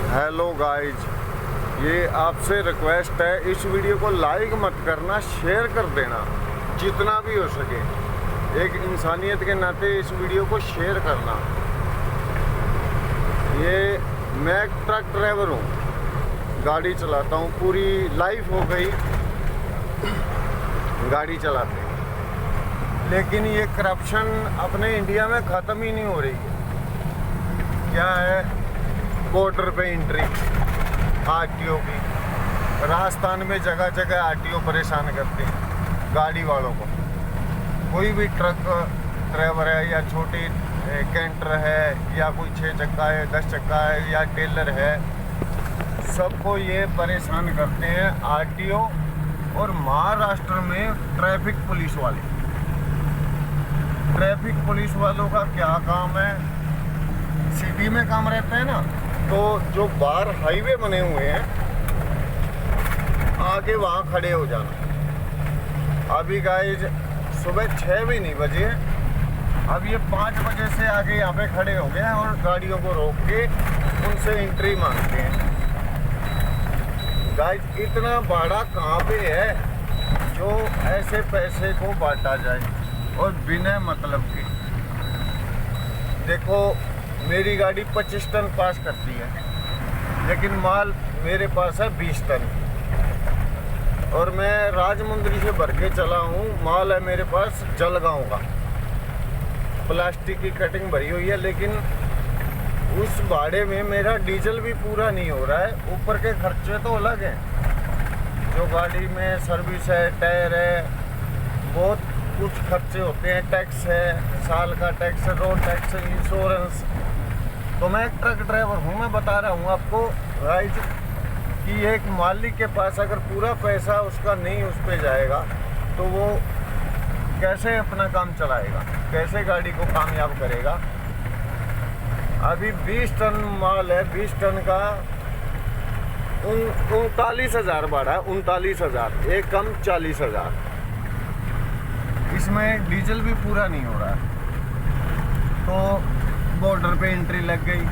Hello guys, ये आपसे request है, इस वीडियो को लाइक मत करना, शेयर कर देना जितना भी हो सके। एक इंसानियत के नाते इस वीडियो को शेयर करना। ये मैं ट्रक ड्राइवर हूँ, गाड़ी चलाता हूँ, पूरी लाइफ हो गई गाड़ी चलाते, लेकिन ये करप्शन अपने इंडिया में ख़त्म ही नहीं हो रही है। क्या है, बॉर्डर पे एंट्री आरटीओ की, राजस्थान में जगह जगह आरटीओ परेशान करते हैं गाड़ी वालों को। कोई भी ट्रक ड्राइवर है या छोटी कैंटर है या कोई 6 चक्का है, 10 चक्का है या टेलर है, सबको ये परेशान करते हैं आरटीओ। और महाराष्ट्र में ट्रैफिक पुलिस वाले, ट्रैफिक पुलिस वालों का क्या काम है, सिटी में काम रहता है ना, तो जो बाहर हाईवे बने हुए हैं आगे वहाँ खड़े हो जाना। अभी गाइज सुबह 6 भी नहीं बजे, अब ये 5 बजे से आगे यहाँ पे खड़े हो गए हैं और गाड़ियों को रोक के उनसे एंट्री मांगते हैं। गाइज इतना भाड़ा कहाँ पे है जो ऐसे पैसे को बांटा जाए और बिना मतलब के। देखो, मेरी गाड़ी 25 टन पास करती है, लेकिन माल मेरे पास है 20 टन, और मैं राजमुंदरी से भर के चला हूँ। माल है मेरे पास जलगांव का, प्लास्टिक की कटिंग भरी हुई है, लेकिन उस भाड़े में मेरा डीजल भी पूरा नहीं हो रहा है। ऊपर के खर्चे तो अलग हैं, जो गाड़ी में सर्विस है, टायर है, बहुत कुछ खर्चे होते हैं, टैक्स है, साल का टैक्स, रोड टैक्स, इंश्योरेंस। तो मैं एक ट्रक ड्राइवर हूँ, मैं बता रहा हूँ आपको राइट कि एक मालिक के पास अगर पूरा पैसा उसका नहीं उस पर जाएगा तो वो कैसे अपना काम चलाएगा, कैसे गाड़ी को कामयाब करेगा। अभी 20 टन माल है, 20 टन का 39,000 भाड़ा है, 39,000, एक कम 40,000। इसमें डीजल भी पूरा नहीं हो रहा है। तो बॉर्डर पे एंट्री लग गई,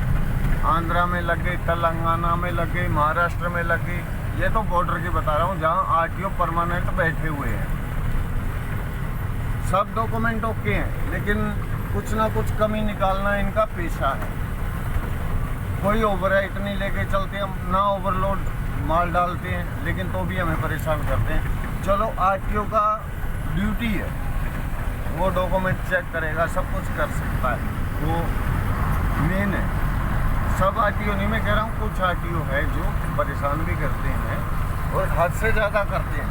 आंध्रा में लग गई, तेलंगाना में लग गई, महाराष्ट्र में लग गई। ये तो बॉर्डर की बता रहा हूँ जहाँ आरटीओ परमानेंट बैठे हुए हैं। सब डॉक्यूमेंट ओके हैं, लेकिन कुछ ना कुछ कमी निकालना इनका पेशा है। कोई ओवरराइट नहीं लेके चलते, हम ना ओवरलोड माल डालते हैं, लेकिन तो भी हमें परेशान करते हैं। चलो, आरटीओ का ड्यूटी है, वो डॉक्यूमेंट चेक करेगा, सब कुछ कर सकता है, वो मेन है। सब आरटीओ नहीं मैं कह रहा हूँ, कुछ आरटीओ है जो परेशान भी करते हैं और हद से ज़्यादा करते हैं,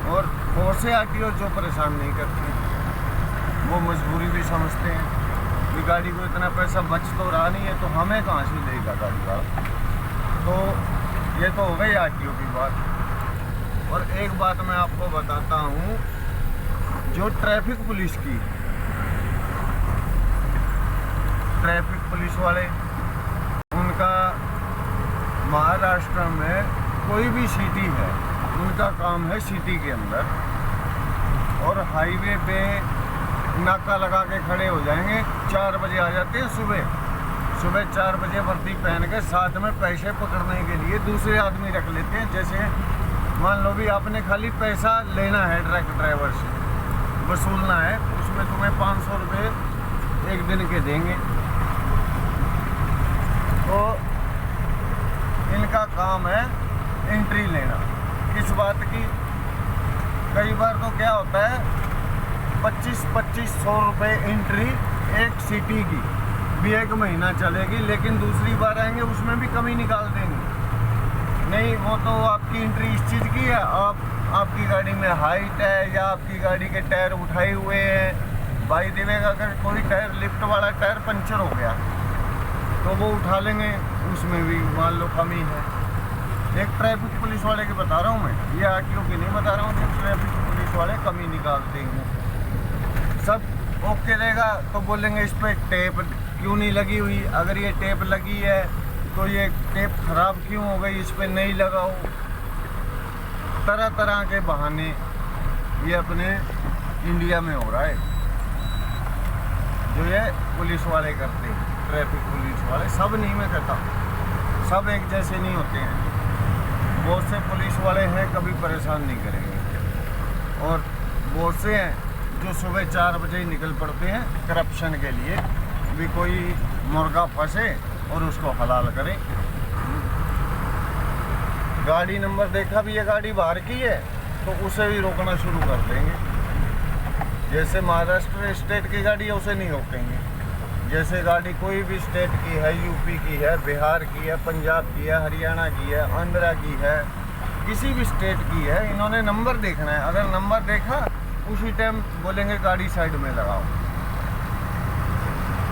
और बहुत से आरटीओ जो परेशान नहीं करते हैं, वो मजबूरी भी समझते हैं कि गाड़ी को इतना पैसा बच तो रहा नहीं है, तो हमें कहाँ से देगा गाड़ी वाला। तो ये तो हो गई आरटीओ की बात। और एक बात मैं आपको बताता हूँ, जो ट्रैफिक पुलिस की, ट्रैफिक पुलिस वाले, उनका महाराष्ट्र में कोई भी सिटी है, उनका काम है सिटी के अंदर, और हाईवे पे नाका लगा के खड़े हो जाएंगे। 4 बजे आ जाते हैं सुबह 4 बजे वर्दी पहन के, साथ में पैसे पकड़ने के लिए दूसरे आदमी रख लेते हैं। जैसे मान लो भी आपने खाली पैसा लेना है ट्रक ड्राइवर से, वसूलना है, उसमें तुम्हें 500 रुपये एक दिन के देंगे। तो इनका काम है एंट्री लेना। किस बात की? कई बार तो क्या होता है, 2500 रुपये एंट्री एक सिटी की भी 1 महीना चलेगी, लेकिन दूसरी बार आएंगे उसमें भी कमी निकाल देंगे। नहीं, वो तो आपकी एंट्री इस चीज़ की है, आपकी गाड़ी में हाइट है या आपकी गाड़ी के टायर उठाए हुए हैं। भाई देवेगा, अगर कोई टायर, लिफ्ट वाला टायर पंचर हो गया तो वो उठा लेंगे, उसमें भी मान लो कमी है। एक ट्रैफिक पुलिस वाले की बता रहा हूँ मैं, ये आरटीओ की नहीं बता रहा हूँ, कि ट्रैफिक पुलिस वाले कमी निकालते हैं। सब ओके रहेगा तो बोलेंगे इस पर टेप क्यों नहीं लगी हुई, अगर ये टेप लगी है तो ये टेप खराब क्यों हो गई, इस पर नहीं लगाओ। तरह तरह के बहाने ये अपने इंडिया में हो रहा है, जो ये पुलिस वाले करते हैं। ट्रैफिक पुलिस वाले, सब नहीं मैं कहता, सब एक जैसे नहीं होते हैं। बहुत से पुलिस वाले हैं कभी परेशान नहीं करेंगे, और बहुत से हैं जो सुबह 4 बजे ही निकल पड़ते हैं करप्शन के लिए, भी कोई मुर्गा फंसे और उसको हलाल करें। गाड़ी नंबर देखा भी ये गाड़ी बाहर की है तो उसे भी रोकना शुरू कर देंगे। जैसे महाराष्ट्र स्टेट की गाड़ी है उसे नहीं रोकेंगे। जैसे गाड़ी कोई भी स्टेट की है, यूपी की है, बिहार की है, पंजाब की है, हरियाणा की है, आंध्रा की है, किसी भी स्टेट की है, इन्होंने नंबर देखना है। अगर नंबर देखा उसी टाइम बोलेंगे गाड़ी साइड में लगाओ।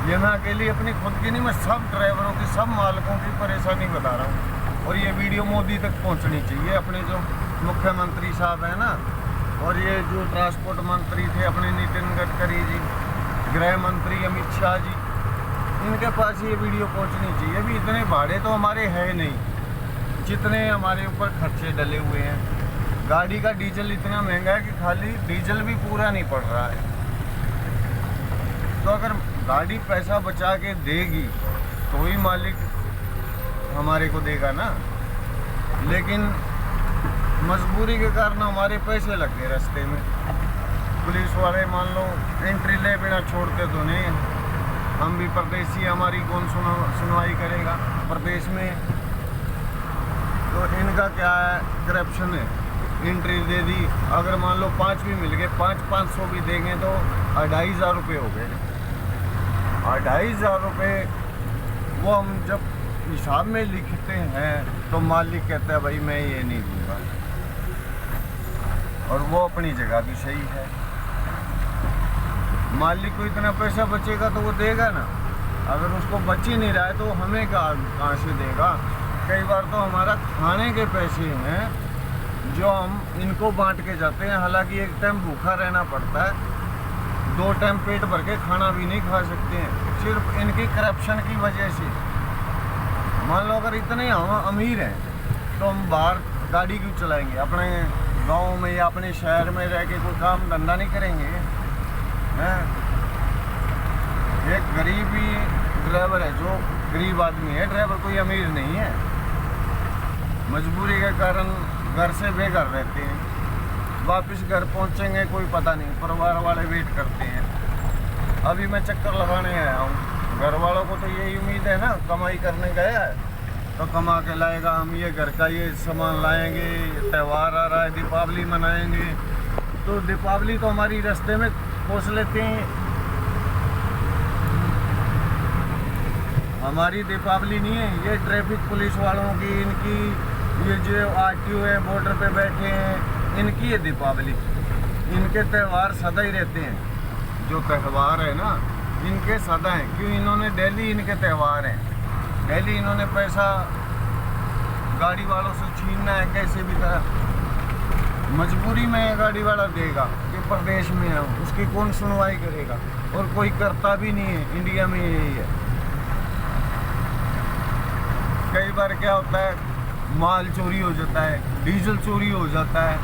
ये मैं अकेली अपनी खुद की नहीं, मैं सब ड्राइवरों की, सब मालिकों की परेशानी बता रहा हूँ। और ये वीडियो मोदी तक पहुँचनी चाहिए। अपने जो मुख्यमंत्री साहब हैं ना, और ये जो ट्रांसपोर्ट मंत्री थे अपने नितिन गडकरी जी, गृह मंत्री अमित शाह जी, इनके पास ये वीडियो पहुंचनी चाहिए। भी इतने भाड़े तो हमारे है नहीं जितने हमारे ऊपर खर्चे डले हुए हैं। गाड़ी का डीजल इतना महंगा है कि खाली डीजल भी पूरा नहीं पड़ रहा है। तो अगर गाड़ी पैसा बचा के देगी तो ही मालिक हमारे को देगा ना। लेकिन मजबूरी के कारण हमारे पैसे लग गए रास्ते में। पुलिस वाले मान लो एंट्री ले बिना छोड़ते तो नहीं, हम भी परदेसी, हमारी कौन सुनवाई करेगा प्रदेश में। तो इनका क्या है, करप्शन है। एंट्री दे दी, अगर मान लो 5 भी मिल गए, 500 भी देंगे तो 2500 रुपये हो गए। 2500 रुपये वो हम जब हिसाब में लिखते हैं तो मालिक कहता है भाई मैं ये नहीं दूंगा, और वो अपनी जगह भी सही है। मालिक को इतना पैसा बचेगा तो वो देगा ना। अगर उसको बच ही नहीं रहा है तो हमें कहाँ से देगा। कई बार तो हमारा खाने के पैसे हैं जो हम इनको बांट के जाते हैं। हालांकि एक टाइम भूखा रहना पड़ता है, 2 टाइम पेट भर के खाना भी नहीं खा सकते हैं, सिर्फ इनकी करप्शन की वजह से। मान लो अगर इतने हम अमीर हैं तो हम बाहर गाड़ी क्यों चलाएंगे? अपने गांव में या अपने शहर में रह के कोई काम धंधा नहीं करेंगे हैं? एक गरीब ही ड्राइवर है, जो गरीब आदमी है ड्राइवर, कोई अमीर नहीं है। मजबूरी के कारण घर से बेघर रहते हैं, वापस घर पहुंचेंगे कोई पता नहीं, परिवार वाले वेट करते हैं। अभी मैं चक्कर लगाने आया हूँ। घर वालों को तो यही उम्मीद है ना, कमाई करने गया है तो कमा के लाएगा, हम ये घर का ये सामान लाएंगे, त्यौहार आ रहा है, दीपावली मनाएंगे। तो दीपावली तो हमारी रास्ते में कोस लेते हैं। हमारी दीपावली नहीं है, ये ट्रैफिक पुलिस वालों की, इनकी, ये जो आरटीओ है बॉर्डर पे बैठे हैं, इनकी ये दीपावली। इनके त्यौहार सदा ही रहते हैं। जो त्यौहार है ना इनके सदा हैं, क्यों? इन्होंने डेली इनके त्यौहार हैं, डेली इन्होंने पैसा गाड़ी वालों से छीनना है कैसे भी तरह। मजबूरी में गाड़ी वाला देगा कि प्रदेश में है, उसकी कौन सुनवाई करेगा? और कोई करता भी नहीं है। इंडिया में यही है। कई बार क्या होता है, माल चोरी हो जाता है, डीजल चोरी हो जाता है,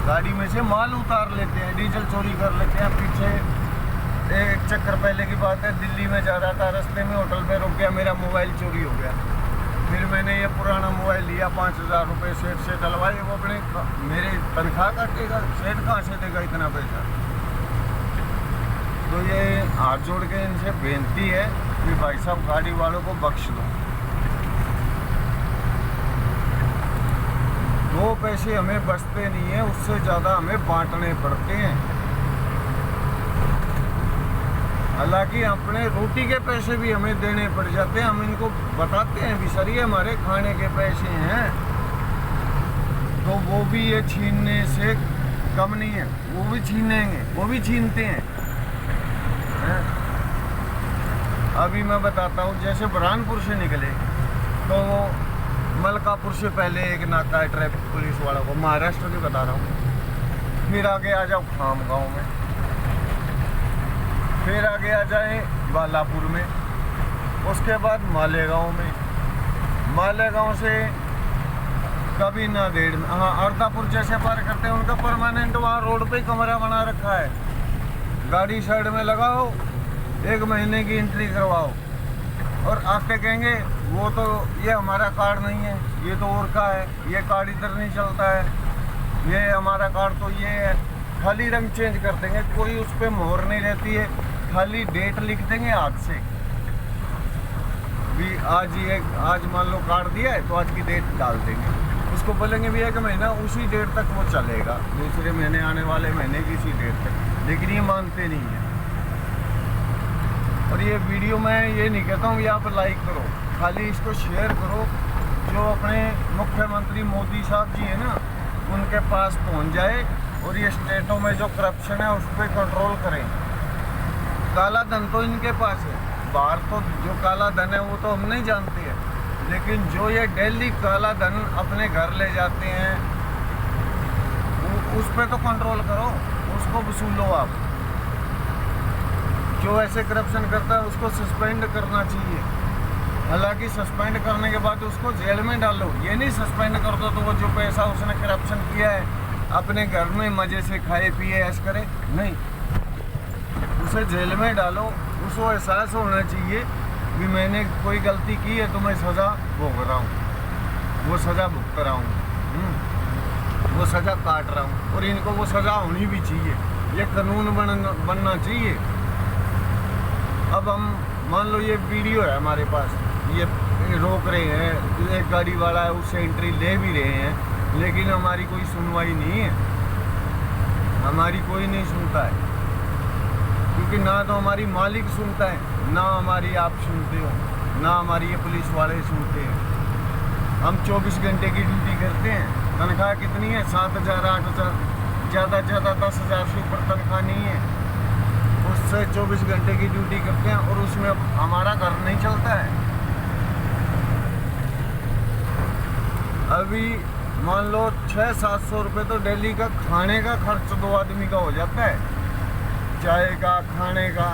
गाड़ी में से माल उतार लेते हैं, डीजल चोरी कर लेते हैं। पीछे एक चक्कर पहले की बात है, दिल्ली में जा रहा था, रास्ते में होटल पे रुक गया, मेरा मोबाइल चोरी हो गया। फिर मैंने ये पुराना मोबाइल लिया, 5000 रुपये सेठ से डलवाए। वो अपने मेरे तनख्वाह काटेगा, सेठ कहाँ से देगा इतना पैसा? तो ये हाथ जोड़ के इनसे बेनती है कि भाई साहब गाड़ी वालों को बख्श दो। 2 पैसे हमें बचते नहीं है, उससे ज़्यादा हमें बांटने पड़ते हैं। हालांकि अपने रोटी के पैसे भी हमें देने पड़ जाते हैं। हम इनको बताते हैं भी सर ये हमारे खाने के पैसे हैं, तो वो भी ये छीनने से कम नहीं है, वो भी छीनेंगे, वो भी छीनते हैं। अभी मैं बताता हूँ, जैसे बुरहानपुर से निकले तो मलकापुर से पहले एक नाका है ट्रैफिक पुलिस वालों को, महाराष्ट्र की बता रहा हूँ। फिर आगे आ जाओ खाम गाँव में, फिर आगे आ जाए बालापुर में, उसके बाद मालेगांव में, मालेगांव से कभी ना देर में, हाँ अर्दापुर जैसे पार करते हैं उनका परमानेंट वहाँ रोड पे कमरा बना रखा है। गाड़ी साइड में लगाओ, 1 महीने की एंट्री करवाओ, और आके कहेंगे वो तो ये हमारा कार्ड नहीं है, ये तो और का है, ये कार्ड इधर नहीं चलता है, ये हमारा कार्ड तो ये है। खाली रंग चेंज कर देंगे, कोई उस पर मोहर नहीं रहती है, खाली डेट लिख देंगे हाथ से भी आज मान लो कार्ड दिया है तो आज की डेट डाल देंगे। उसको बोलेंगे भी 1 महीना, उसी डेट तक वो चलेगा, दूसरे महीने आने वाले महीने की इसी डेट तक। लेकिन ये मानते नहीं है। और ये वीडियो मैं ये नहीं कहता हूँ कि आप लाइक करो, खाली इसको शेयर करो, जो अपने मुख्यमंत्री मोदी साहब जी है ना उनके पास पहुँच जाए और ये स्टेटों में जो करप्शन है उस पर कंट्रोल करें। काला धन तो इनके पास है, बाहर तो जो काला धन है वो तो हम नहीं जानते हैं, लेकिन जो ये डेली काला धन अपने घर ले जाते हैं उस पर तो कंट्रोल करो, उसको वसूलो आप। जो ऐसे करप्शन करता है उसको सस्पेंड करना चाहिए। हालांकि सस्पेंड करने के बाद उसको जेल में डालो, ये नहीं सस्पेंड कर दो तो वो जो पैसा उसने करप्शन किया है अपने घर में मज़े से खाए पिए ऐश करे, नहीं, उसे जेल में डालो। उसको एहसास होना चाहिए कि मैंने कोई गलती की है तो मैं सज़ा भोग रहा हूँ, वो सज़ा भुगत रहा हूँ, वो सज़ा काट रहा हूँ, और इनको वो सज़ा होनी भी चाहिए, ये कानून बनना चाहिए। अब हम मान लो ये वीडियो है हमारे पास, ये रोक रहे हैं, एक गाड़ी वाला है उससे एंट्री ले भी रहे हैं, लेकिन हमारी कोई सुनवाई नहीं है, हमारी कोई नहीं सुनता है, क्योंकि ना तो हमारी मालिक सुनता है, ना हमारी आप सुनते हो, ना हमारी ये पुलिस वाले सुनते हैं। हम 24 घंटे की ड्यूटी करते हैं, तनख्वाह कितनी है? 7,000 8,000, ज़्यादा से ज़्यादा 10,000 से ऊपर तनख्वाह नहीं है। उससे 24 घंटे की ड्यूटी करते हैं और उसमें हमारा घर नहीं चलता है। अभी मान लो 600-700 रुपये तो डेली का खाने का खर्च 2 आदमी का हो जाता है, चाय का, खाने का,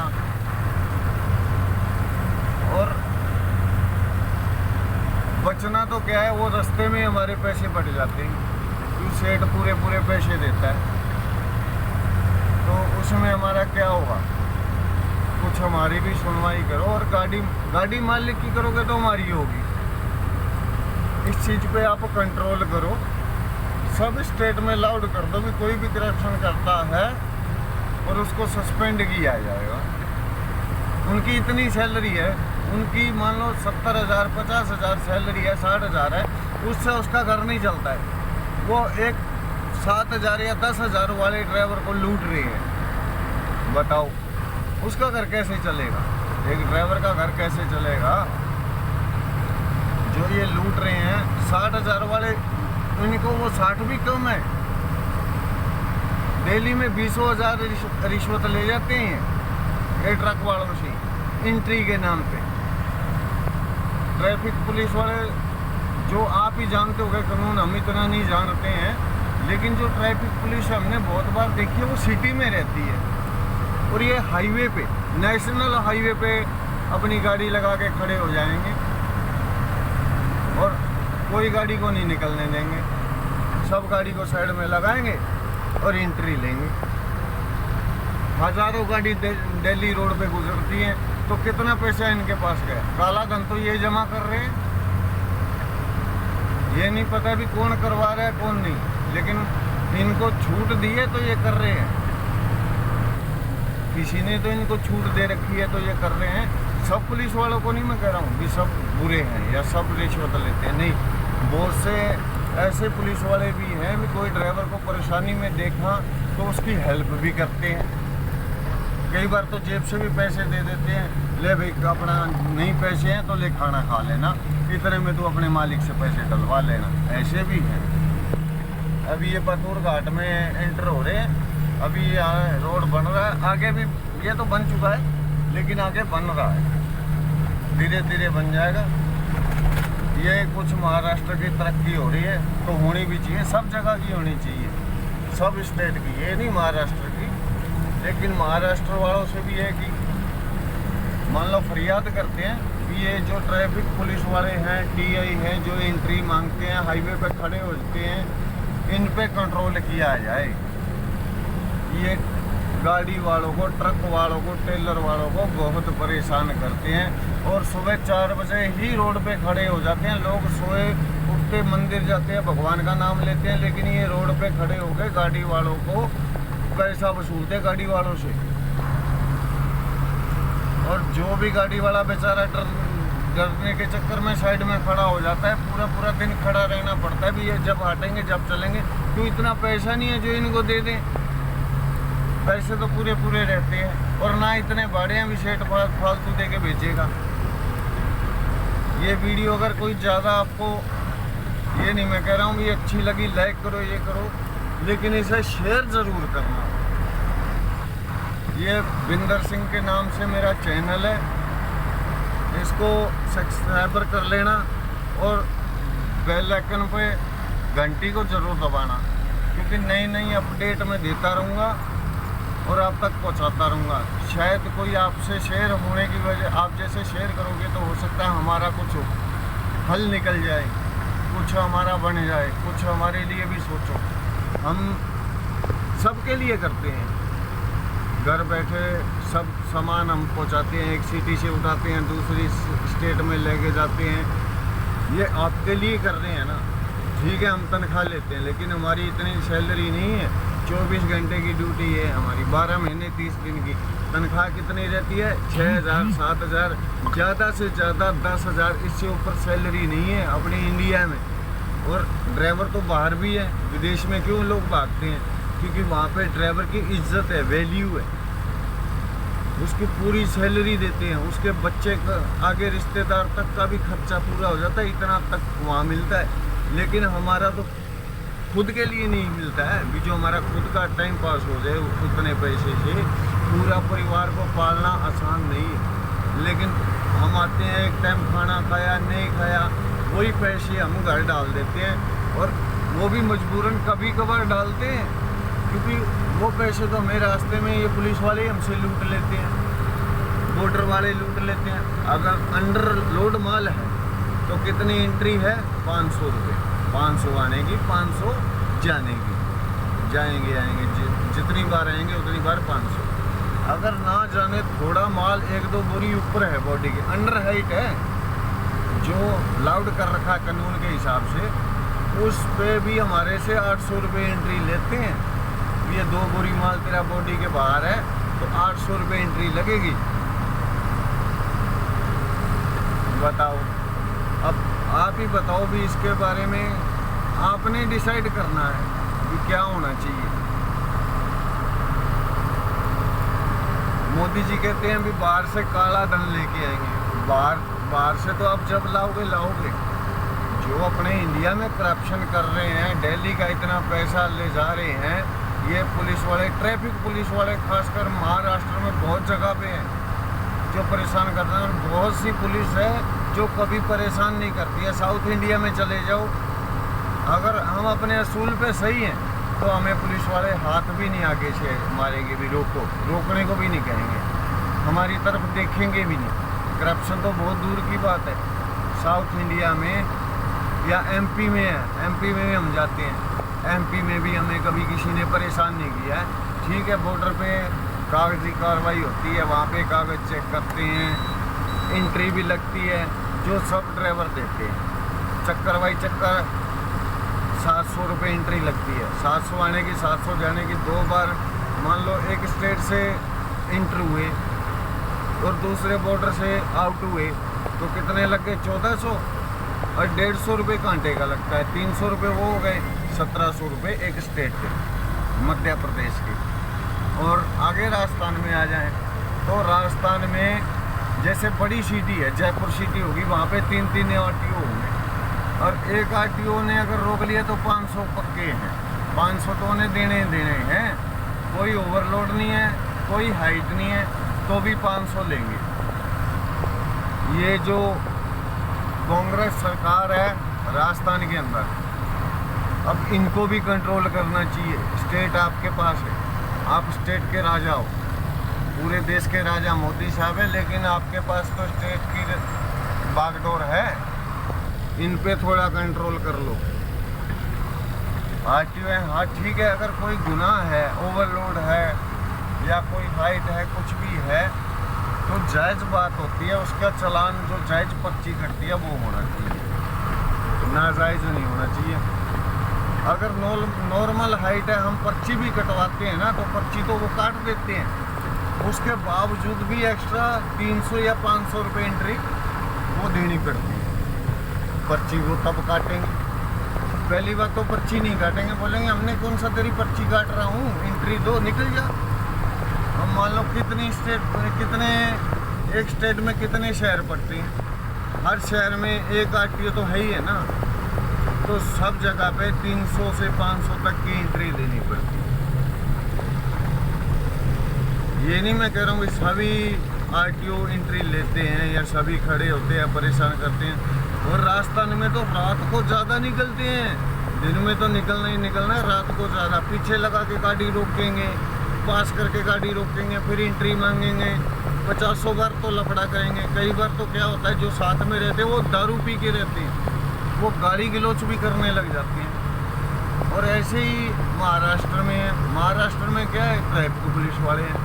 और बचना तो क्या है, वो रास्ते में हमारे पैसे बढ़ जाते हैं, क्योंकि सेठ पूरे पैसे देता है, तो उसमें हमारा क्या होगा? कुछ हमारी भी सुनवाई करो, और गाड़ी मालिक की करोगे तो हमारी होगी। इस चीज़ पे आप कंट्रोल करो, सब स्टेट में लाउड कर दो कि कोई भी करप्शन करता है और उसको सस्पेंड किया जाएगा। उनकी इतनी सैलरी है, उनकी मान लो 70,000 50,000 सैलरी है, 60,000 है, उससे उसका घर नहीं चलता है। वो एक 7,000 या 10,000 वाले ड्राइवर को लूट रहे हैं, बताओ उसका घर कैसे चलेगा? एक ड्राइवर का घर कैसे चलेगा? जो ये लूट रहे हैं 60,000 वाले, उनको वो 60 भी कम है, दिल्ली में 20,000 रिश्वत ले जाते हैं ये ट्रक वालों से एंट्री के नाम पे। ट्रैफिक पुलिस वाले, जो आप ही जानते हो कानून, हम इतना नहीं जानते हैं, लेकिन जो ट्रैफिक पुलिस हमने बहुत बार देखी है वो सिटी में रहती है, और ये हाईवे पे, नेशनल हाईवे पे अपनी गाड़ी लगा के खड़े हो जाएंगे और कोई गाड़ी को नहीं निकलने देंगे, सब गाड़ी को साइड में लगाएंगे और एंट्री लेंगे। हज़ारों गाड़ी दिल्ली रोड पे गुजरती हैं, तो कितना पैसा इनके पास गया? काला धन तो ये जमा कर रहे हैं, ये नहीं पता भी कौन करवा रहा है कौन नहीं, लेकिन इनको छूट दी है तो ये कर रहे हैं, किसी ने तो इनको छूट दे रखी है तो ये कर रहे हैं। सब पुलिस वालों को नहीं मैं कह रहा हूँ कि सब बुरे हैं या सब रिश्वत लेते हैं, नहीं, बहुत से ऐसे पुलिस वाले भी हैं भी कोई ड्राइवर को परेशानी में देखा तो उसकी हेल्प भी करते हैं। कई बार तो जेब से भी पैसे दे देते हैं, ले भाई अपना नहीं पैसे हैं तो ले खाना खा लेना, इतने में तो अपने मालिक से पैसे डलवा लेना, ऐसे भी हैं। अभी ये पतूर घाट में एंटर हो रहे हैं, अभी यहाँ रोड बन रहा है, आगे भी ये तो बन चुका है लेकिन आगे बन रहा है, धीरे धीरे बन जाएगा। ये कुछ महाराष्ट्र की तरक्की हो रही है तो होनी भी चाहिए, सब जगह की होनी चाहिए, सब स्टेट की, ये नहीं महाराष्ट्र की। लेकिन महाराष्ट्र वालों से भी है कि मान लो फरियाद करते हैं कि ये जो ट्रैफिक पुलिस वाले हैं, टीआई हैं, जो एंट्री मांगते हैं, हाईवे पे खड़े होते हैं, इन पे कंट्रोल किया जाए। ये गाड़ी वालों को, ट्रक वालों को, टेलर वालों को बहुत परेशान करते हैं। और सुबह 4 बजे ही रोड पे खड़े हो जाते हैं। लोग सोए उठते मंदिर जाते हैं, भगवान का नाम लेते हैं, लेकिन ये रोड पे खड़े होकर गाड़ी वालों को पैसा वसूलते गाड़ी वालों से। और जो भी गाड़ी वाला बेचारा डरने के चक्कर में साइड में खड़ा हो जाता है, पूरा पूरा दिन खड़ा रहना पड़ता है। भी ये जब हटेंगे जब चलेंगे, क्यों इतना पैसा नहीं है जो इनको दे दें। पैसे तो पूरे पूरे रहते हैं, और ना इतने भाड़े हैं भी सेठ फालतू दे के भेजेगा। ये वीडियो अगर कोई ज़्यादा आपको, ये नहीं मैं कह रहा हूँ ये अच्छी लगी लाइक करो, ये करो, लेकिन इसे शेयर ज़रूर करना। ये बिंदर सिंह के नाम से मेरा चैनल है, इसको सब्सक्राइबर कर लेना और बेल आइकन पे घंटी को ज़रूर दबाना, क्योंकि नई नई अपडेट मैं देता रहूँगा और आप तक पहुँचाता रहूँगा। शायद कोई आपसे शेयर होने की वजह, आप जैसे शेयर करोगे तो हो सकता है हमारा कुछ हल निकल जाए, कुछ हमारा बन जाए, कुछ हमारे लिए भी सोचो। हम सबके लिए करते हैं, घर बैठे सब सामान हम पहुंचाते हैं, एक सिटी से उठाते हैं दूसरी स्टेट में लेके जाते हैं। ये आपके लिए कर रहे हैं ना। ठीक है हम तनख्वाह लेते हैं, लेकिन हमारी इतनी सैलरी नहीं है। 24 घंटे की ड्यूटी है हमारी, 12 महीने 30 दिन की। तनख्वाह कितनी रहती है? 6,000 7,000, ज़्यादा से ज़्यादा 10,000, इससे ऊपर सैलरी नहीं है अपनी इंडिया में। और ड्राइवर तो बाहर भी है, विदेश में क्यों लोग भागते हैं? क्योंकि वहाँ पे ड्राइवर की इज्जत है, वैल्यू है, उसकी पूरी सैलरी देते हैं, उसके बच्चे का आगे रिश्तेदार तक का भी खर्चा पूरा हो जाता है, इतना तक वहाँ मिलता है। लेकिन हमारा तो खुद के लिए नहीं मिलता है, भी जो हमारा खुद का टाइम पास हो जाए उतने पैसे से पूरा परिवार को पालना आसान नहीं है। लेकिन हम आते हैं, एक टाइम खाना खाया नहीं खाया, वही पैसे हम घर डाल देते हैं, और वो भी मजबूरन कभी कभार डालते हैं, क्योंकि वो पैसे तो हमें रास्ते में ये पुलिस वाले हमसे लूट लेते हैं, बॉर्डर वाले लूट लेते हैं। अगर अंडर लोड माल है तो कितनी एंट्री है? 500 रुपये, 500 आने की, 500 जाने की, जाएंगे आएंगे, जितनी बार आएंगे उतनी बार 500। अगर ना जाने थोड़ा माल 1-2 बोरी ऊपर है, बॉडी के अंडर हाइट है, जो लाउड कर रखा है कानून के हिसाब से, उस पे भी हमारे से 800 रुपये एंट्री लेते हैं। ये 2 बोरी माल तेरा बॉडी के बाहर है तो 800 रुपये एंट्री लगेगी। बताओ, अब आप ही बताओ भी इसके बारे में, आपने डिसाइड करना है कि क्या होना चाहिए। मोदी जी कहते हैं भी बाहर से काला धन लेके आएंगे। बाहर से तो आप जब लाओगे, जो अपने इंडिया में करप्शन कर रहे हैं, दिल्ली का इतना पैसा ले जा रहे हैं, ये पुलिस वाले, ट्रैफिक पुलिस वाले खासकर महाराष्ट्र में बहुत जगह पे हैं जो परेशान कर रहे हैं। बहुत सी पुलिस है जो कभी परेशान नहीं करती है। साउथ इंडिया में चले जाओ, अगर हम अपने असूल पे सही हैं तो हमें पुलिस वाले हाथ भी नहीं आगे से मारेंगे, भी रोकने को भी नहीं कहेंगे, हमारी तरफ देखेंगे भी नहीं। करप्शन तो बहुत दूर की बात है। साउथ इंडिया में या एमपी में है, एमपी में भी हम जाते हैं, एमपी में भी हमें कभी किसी ने परेशान नहीं किया है। ठीक है, बॉर्डर पे कागजी कार्रवाई होती है, वहाँ पे कागज़ चेक करते हैं, एंट्री भी लगती है, जो सब ड्राइवर देते हैं। चक्कर बाई चक्कर 700 रुपये एंट्री लगती है, 700 आने की 700 जाने की। 2 बार मान लो एक स्टेट से इंटर हुए और दूसरे बॉर्डर से आउट हुए तो कितने लग गए? 1400, और 150 रुपये कांटे का लगता है। 300 रुपये वो हो गए, 1700 रुपये एक स्टेट के, मध्य प्रदेश के। और आगे राजस्थान में आ जाएं तो राजस्थान में जैसे बड़ी सिटी है, जयपुर सिटी होगी, वहाँ पे 3-3 आरटीओ होंगे, और एक आरटीओ ने अगर रोक लिया तो 500 पक्के हैं। 500 तो उन्हें देने हैं, कोई ओवरलोड नहीं है, कोई हाइट नहीं है, तो भी 500 लेंगे। ये जो कांग्रेस सरकार है राजस्थान के अंदर, अब इनको भी कंट्रोल करना चाहिए। स्टेट आपके पास है, आप स्टेट के राजा हो, पूरे देश के राजा मोदी साहब है, लेकिन आपके पास तो स्टेट की बागडोर है, इन पे थोड़ा कंट्रोल कर लो। आरटीओ है, हाँ ठीक है, अगर कोई गुनाह है, ओवरलोड है या कोई हाइट है, कुछ भी है, तो जायज़ बात होती है, उसका चालान जो जायज़ पर्ची कटती है वो होना चाहिए, नाजायज़ नहीं होना चाहिए। अगर नॉर्मल हाइट है, हम पर्ची भी कटवाते हैं ना, तो पर्ची तो वो काट देते हैं, उसके बावजूद भी एक्स्ट्रा 300 या 500 रुपये एंट्री वो देनी पड़ती है। पर्ची वो तब काटेंगे, पहली बात तो पर्ची नहीं काटेंगे, बोलेंगे हमने कौन सा तेरी पर्ची काट रहा हूँ, एंट्री दो, निकल जा। हम मान लो एक स्टेट में कितने शहर पड़ते हैं, हर शहर में एक आरटीओ तो है ही है ना, तो सब जगह पे 300 से 500 तक की एंट्री देनी पड़ती है। ये नहीं मैं कह रहा हूँ कि सभी आरटीओ एंट्री लेते हैं या सभी खड़े होते हैं, परेशान करते हैं। और राजस्थान में तो रात को ज़्यादा निकलते हैं, दिन में तो निकलना ही निकलना है, रात को ज़्यादा पीछे लगा के गाड़ी रोकेंगे, पास करके गाड़ी रोकेंगे, फिर एंट्री मांगेंगे, 50 बार तो लफड़ा करेंगे। कई बार तो क्या होता है, जो साथ में रहते हैं वो दारू पी के रहते हैं, वो गाली गलौच भी करने लग जाते हैं। और ऐसे ही महाराष्ट्र में क्या है, ट्रैफिक पुलिस वाले हैं,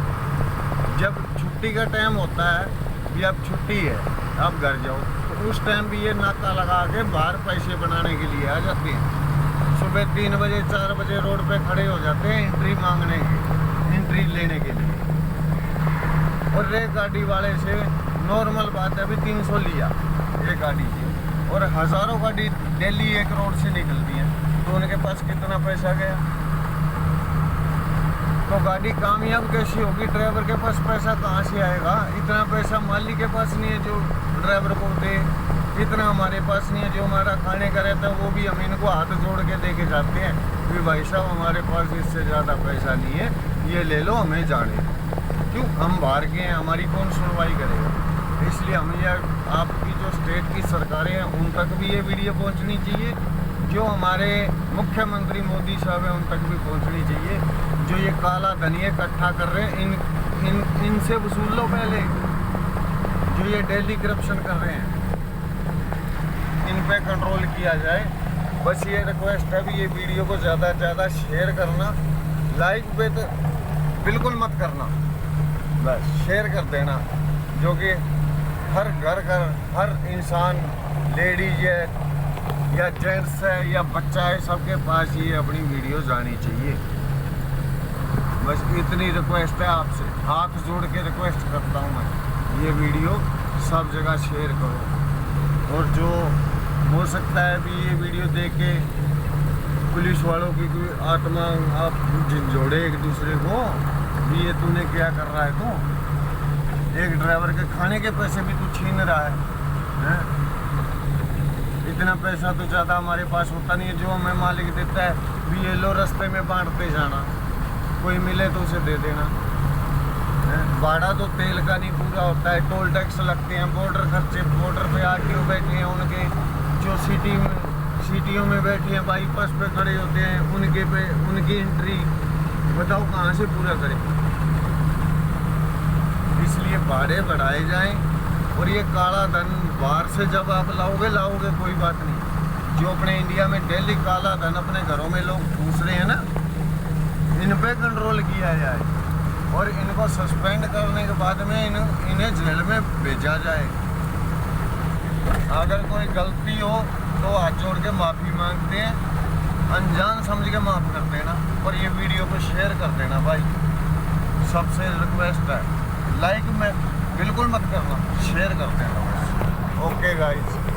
जब छुट्टी का टाइम होता है कि अब छुट्टी है, अब घर जाओ, तो उस टाइम भी ये नाका लगा के बाहर पैसे बनाने के लिए आ जाते हैं। सुबह 3 बजे 4 बजे रोड पे खड़े हो जाते हैं एंट्री मांगने के, एंट्री लेने के लिए। और एक गाड़ी वाले से नॉर्मल बात है, अभी 300 लिया एक गाड़ी से, और हज़ारों गाड़ी डेली एक रोड से निकलती हैं, तो उनके पास कितना पैसा गया। तो गाड़ी कामयाब कैसी होगी, ड्राइवर के पास पैसा कहाँ से आएगा, इतना पैसा मालिक के पास नहीं है जो ड्राइवर को दे, इतना हमारे पास नहीं है जो हमारा खाने का रहता है, वो भी हम इनको हाथ जोड़ के दे के जाते हैं कि भाई साहब हमारे पास इससे ज़्यादा पैसा नहीं है, ये ले लो, हमें जाने। क्यों, हम बाहर के हैं, हमारी कौन सुनवाई करेगा। इसलिए हमें यह आपकी जो स्टेट की सरकारें हैं उन तक भी ये वीडियो पहुंचनी चाहिए, जो हमारे मुख्यमंत्री मोदी साहब हैं उन तक भी पहुंचनी चाहिए। जो ये काला धन इकट्ठा कर रहे हैं, इनसे वसूल लो पहले, जो ये डेली करप्शन कर रहे हैं इन पे कंट्रोल किया जाए। बस ये रिक्वेस्ट है भी, ये वीडियो को ज़्यादा से ज़्यादा शेयर करना, लाइक पे तो बिल्कुल मत करना, बस शेयर कर देना, जो कि हर हर इंसान, लेडीज है या जेंट्स है या बच्चा है, सबके पास ये अपनी वीडियो जानी चाहिए। बस इतनी रिक्वेस्ट है आपसे, हाथ जोड़ के रिक्वेस्ट करता हूँ मैं, ये वीडियो सब जगह शेयर करो। और जो हो सकता है भी ये वीडियो देख के पुलिस वालों की कोई आत्मा आप जोड़े एक दूसरे को भी, ये तूने क्या कर रहा है, तू एक ड्राइवर के खाने के पैसे भी तू छीन रहा है? इतना पैसा तो ज़्यादा हमारे पास होता नहीं है, जो हमें मालिक देता है भी ये लो रास्ते में बांटते जाना, कोई मिले तो उसे दे देना। भाड़ा तो तेल का नहीं पूरा होता है, टोल टैक्स लगते हैं, बॉर्डर खर्चे, बॉर्डर पे आरटीओ बैठे हैं, उनके जो सिटियों में बैठे हैं, बाईपास पे खड़े होते हैं, उनकी एंट्री बताओ कहाँ से पूरा करें। इसलिए भाड़े बढ़ाए जाएं। और ये काला धन बाहर से जब आप लाओगे कोई बात नहीं, जो अपने इंडिया में डेली काला धन अपने घरों में लोग घुस रहे हैं ना, इन पे कंट्रोल किया जाए और इनको सस्पेंड करने के बाद में इन्हें जेल में भेजा जाए। अगर कोई गलती हो तो हाथ जोड़ के माफ़ी मांगते हैं, अनजान समझ के माफ़ कर देना, और ये वीडियो को शेयर कर देना भाई, सबसे रिक्वेस्ट है। लाइक में बिल्कुल मत करना, शेयर कर देना बस। Okay guys.